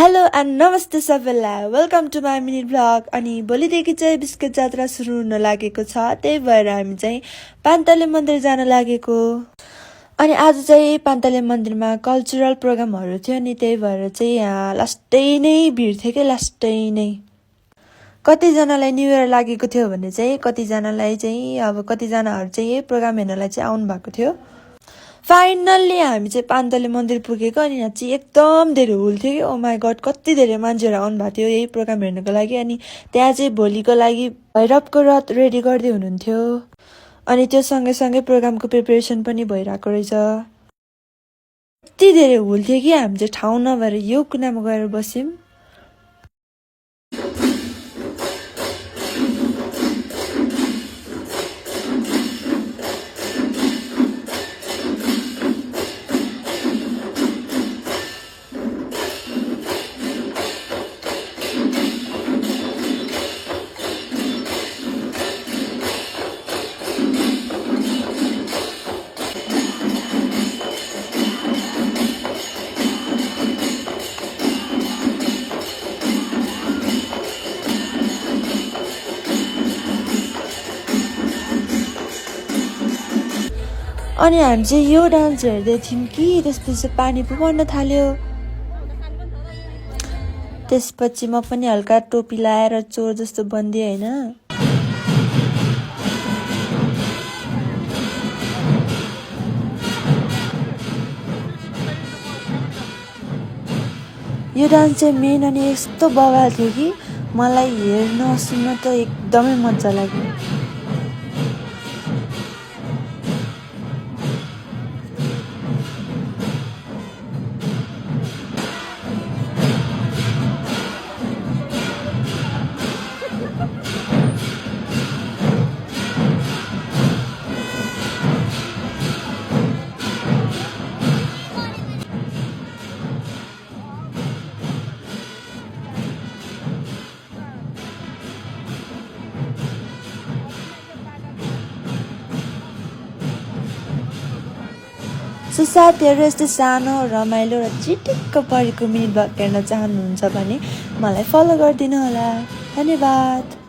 Hello and नमस्ते सबैलाई welcome to my mini vlog. अनि भोलिदेखि चाहिँ बिस्कुट जात्रा सुरु हुन लागेको छ, त्यही भएर हामी चाहिँ पान्तले मन्दिर जान लागेको। अनि आज चाहिँ पान्तले मन्दिरमा कल्चरल प्रोग्रामहरू थियो नि, त्यही भएर चाहिँ यहाँ लास्टै नै भिड थियो कि लास्टै नै। कतिजनालाई न्यु इयर लागेको थियो भने चाहिँ कतिजनालाई चाहिँ कतिजनाहरू चाहिँ यही प्रोग्राम हेर्नलाई चाहिँ आउनु भएको थियो। फाइनल्ली हामी चाहिँ पान्तले मन्दिर पुगेको। अनि यहाँ चाहिँ एकदम धेरै हुल थियो कि ओ माई गड, कति धेरै मान्छेहरू आउनु भएको थियो यही प्रोग्राम हेर्नको लागि। अनि त्यहाँ चाहिँ भोलिको लागि भैरवको रथ रेडी गर्दै हुनुहुन्थ्यो। अनि त्यो सँगै प्रोग्रामको प्रिपरेसन पनि भइरहेको रहेछ। यति धेरै हुल थियो कि हामी चाहिँ ठाउँ नभएर यो कुनामा गएर बस्यौँ। अनि हामी चाहिँ यो डान्स हेर्दै थियौँ कि त्यसपछि पानी पो पर्न थाल्यो। त्यसपछि म पनि हल्का टोपी लाएर चोर जस्तो बनिदिएँ होइन। यो डान्स चाहिँ मेन अनि यस्तो बवाल थियो कि मलाई हेर्न सुन्न त एकदमै मजा लाग्यो। सो साथीहरू, यस्तो सानो रमाइलो र चिटिक्क परेको मिनी भ्लग हेर्न चाहनुहुन्छ भने मलाई फलो गरिदिनु होला। धन्यवाद।